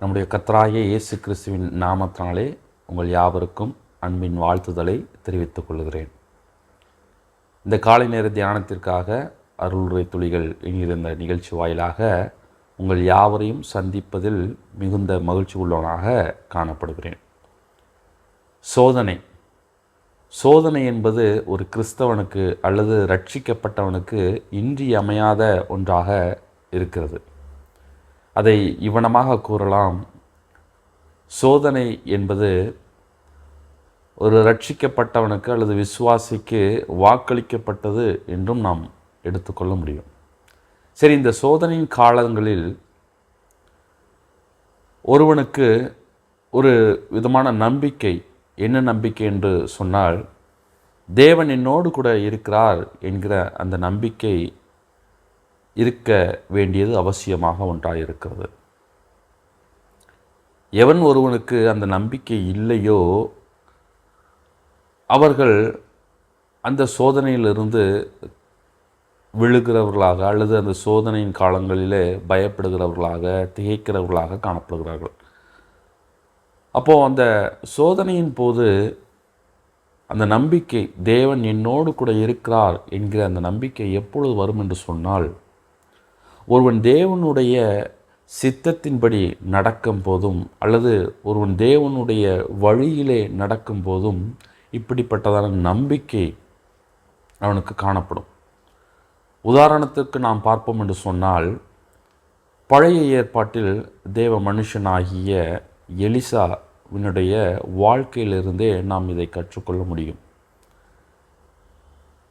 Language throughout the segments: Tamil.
நம்முடைய கர்த்தராகிய இயேசு கிறிஸ்துவின் நாமத்தினாலே உங்கள் யாவருக்கும் அன்பின் வாழ்த்துதலை தெரிவித்துக் கொள்கிறேன். இந்த காலை நேர தியானத்திற்காக அருளுரை துளிகள் இணைந்த நிகழ்ச்சி வாயிலாக உங்கள் யாவரையும் சந்திப்பதில் மிகுந்த மகிழ்ச்சி உள்ளவனாக காணப்படுகிறேன். சோதனை என்பது ஒரு கிறிஸ்தவனுக்கு அல்லது ரட்சிக்கப்பட்டவனுக்கு இன்றியமையாத ஒன்றாக இருக்கிறது. அதை இவனமாக கூறலாம். சோதனை என்பது ஒரு ரட்சிக்கப்பட்டவனுக்கு அல்லது விசுவாசிக்கு வாக்களிக்கப்பட்டது என்றும் நாம் எடுத்துக்கொள்ள முடியும். சரி, இந்த சோதனையின் காலங்களில் ஒருவனுக்கு ஒரு விதமான நம்பிக்கை, என்ன நம்பிக்கை என்று சொன்னால், தேவன் என்னோடு கூட இருக்கிறார் என்கிற அந்த நம்பிக்கை இருக்க வேண்டியது அவசியமாக ஒன்றாக இருக்கிறது. எவன் ஒருவனுக்கு அந்த நம்பிக்கை இல்லையோ அவர்கள் அந்த சோதனையிலிருந்து விழுகிறவர்களாக அல்லது அந்த சோதனையின் காலங்களிலே பயப்படுகிறவர்களாக, திகைக்கிறவர்களாக காணப்படுகிறார்கள். அப்போது அந்த சோதனையின் போது அந்த நம்பிக்கை, தேவன் என்னோடு கூட இருக்கிறார் என்கிற அந்த நம்பிக்கை எப்பொழுது வரும் என்று சொன்னால், ஒருவன் தேவனுடைய சித்தத்தின்படி நடக்கும் போதும் அல்லது ஒருவன் தேவனுடைய வழியிலே நடக்கும் போதும் இப்படிப்பட்டதான நம்பிக்கை அவனுக்கு காணப்படும். உதாரணத்துக்கு நாம் பார்ப்போம் என்று சொன்னால், பழைய ஏற்பாட்டில் தேவ மனுஷனாகிய எலிசாவினுடைய வாழ்க்கையிலிருந்தே நாம் இதை கற்றுக்கொள்ள முடியும்.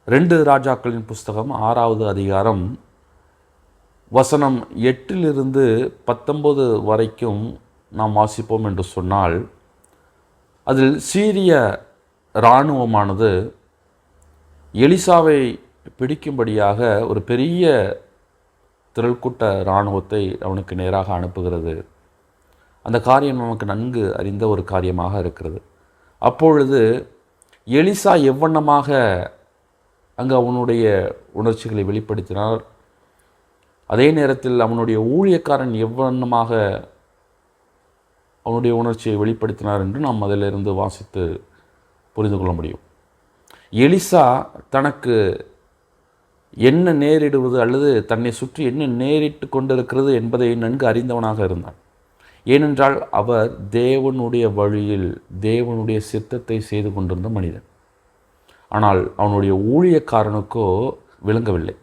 2 ராஜாக்களின் புஸ்தகம் 6வது அதிகாரம் வசனம் 8 19 வரைக்கும் நாம் வாசிப்போம் என்று சொன்னால், அதில் சீரிய இராணுவமானது எலிசாவை பிடிக்கும்படியாக ஒரு பெரிய திரள்கூட்ட இராணுவத்தை அவனுக்கு நேராக அனுப்புகிறது. அந்த காரியம் நமக்கு நன்கு அறிந்த ஒரு காரியமாக இருக்கிறது. அப்பொழுது எலிசா எவ்வண்ணமாக அங்கு அவனுடைய உணர்ச்சிகளை வெளிப்படுத்தினார், அதே நேரத்தில் அவனுடைய ஊழியக்காரன் எவ்வண்ணமாக அவனுடைய உணர்ச்சியை வெளிப்படுத்தினார் என்று நாம் அதிலிருந்து வாசித்து புரிந்து கொள்ள முடியும். எலிசா தனக்கு என்ன நேரிடுவது அல்லது தன்னை சுற்றி என்ன நேரிட்டு கொண்டிருக்கிறது என்பதை நன்கு அறிந்தவனாக இருந்தான். ஏனென்றால் அவர் தேவனுடைய வழியில் தேவனுடைய சித்தத்தை செய்து கொண்டிருந்த மனிதன். ஆனால் அவனுடைய ஊழியக்காரனுக்கோ விளங்கவில்லை.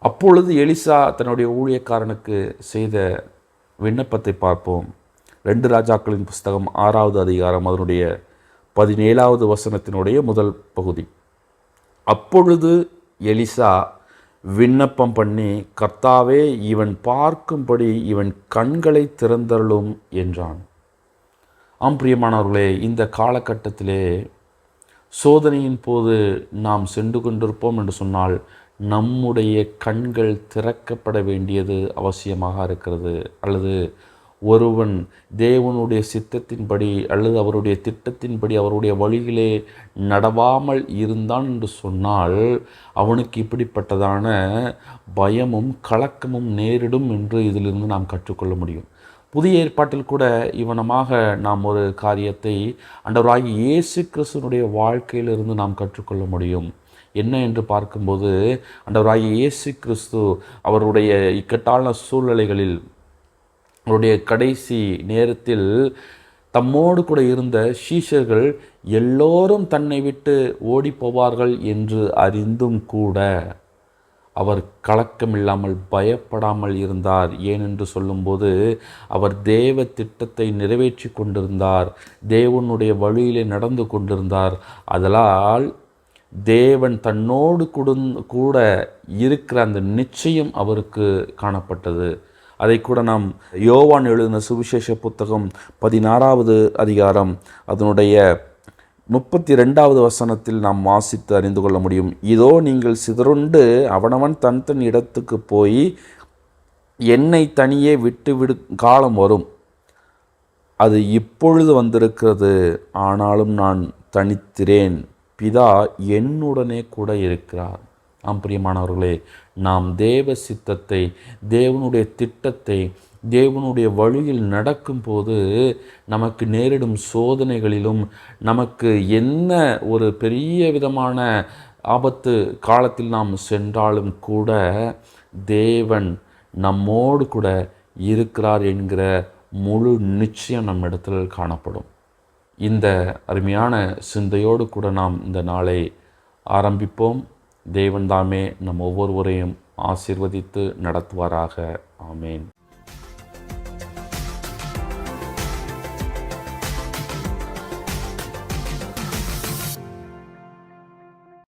அப்பொழுது எலிசா தன்னுடைய ஊழியக்காரனுக்கு செய்த விண்ணப்பத்தை பார்ப்போம். 2 ராஜாக்களின் புஸ்தகம் 6வது அதிகாரம் அதனுடைய 17வது வசனத்தினுடைய முதல் பகுதி. அப்பொழுது எலிசா விண்ணப்பம் பண்ணி, கர்த்தாவே, இவன் பார்க்கும்படி இவன் கண்களை திறந்தருளும் என்றான். ஆம் பிரியமானவர்களே, இந்த காலகட்டத்திலே சோதனையின் போது நாம் சென்று கொண்டிருப்போம் என்று சொன்னால் நம்முடைய கண்கள் திறக்கப்பட வேண்டியது அவசியமாக இருக்கிறது. அல்லது ஒருவன் தேவனுடைய சித்தத்தின்படி அல்லது அவருடைய திட்டத்தின்படி அவருடைய வழியிலே நடவாமல் இருந்தான் என்று சொன்னால் அவனுக்கு இப்படிப்பட்டதான பயமும் கலக்கமும் நேரிடும் என்று இதிலிருந்து நாம் கற்றுக்கொள்ள முடியும். புதிய ஏற்பாட்டில் கூட இவனமாக நாம் ஒரு காரியத்தை ஆண்டவராகிய இயேசு கிறிஸ்துவினுடைய வாழ்க்கையிலிருந்து நாம் கற்றுக்கொள்ள முடியும். என்ன என்று பார்க்கும்போது, ஆண்டவராகிய இயேசு கிறிஸ்து அவருடைய இக்கட்டான சூழ்நிலைகளில், அவருடைய கடைசி நேரத்தில் தம்மோடு கூட இருந்த சீஷர்கள் எல்லோரும் தன்னை விட்டு ஓடி போவார்கள் என்று அறிந்தும் கூட அவர் கலக்கமில்லாமல் பயப்படாமல் இருந்தார். ஏனென்று சொல்லும்போது, அவர் தேவ திட்டத்தை நிறைவேற்றி கொண்டிருந்தார், தேவனுடைய வழியிலே நடந்து கொண்டிருந்தார். அதனால் தேவன் தன்னோடு கூட இருக்கிற அந்த நிச்சயம் அவருக்கு காணப்பட்டது. அதை கூட நாம் யோவான் எழுதின சுவிசேஷ புத்தகம் 16வது அதிகாரம் அதனுடைய 32வது வசனத்தில் நாம் வாசித்து அறிந்து கொள்ள முடியும். இதோ நீங்கள் சிதறுண்டு அவனவன் தன் தன் இடத்துக்கு போய் என்னை தனியே விட்டு காலம் வரும், அது இப்பொழுது வந்திருக்கிறது, ஆனாலும் நான் தனித்திரேன், பிதா என்னுடனே கூட இருக்கிறார். ஆம் பிரியமானவர்களே, நாம் தேவ சித்தத்தை, தேவனுடைய திட்டத்தை, தேவனுடைய வழியில் நடக்கும்போது நமக்கு நேரிடும் சோதனைகளிலும், நமக்கு என்ன ஒரு பெரிய விதமான ஆபத்து காலத்தில் நாம் சென்றாலும் கூட தேவன் நம்மோடு கூட இருக்கிறார் என்கிற முழு நிச்சயம் நம்மிடத்தில் காணப்படும். இந்த அருமையான சிந்தையோடு கூட நாம் இந்த நாளை ஆரம்பிப்போம். தேவன் தாமே நம் ஒவ்வொருவரையும் ஆசீர்வதித்து நடத்துவாராக. ஆமேன்.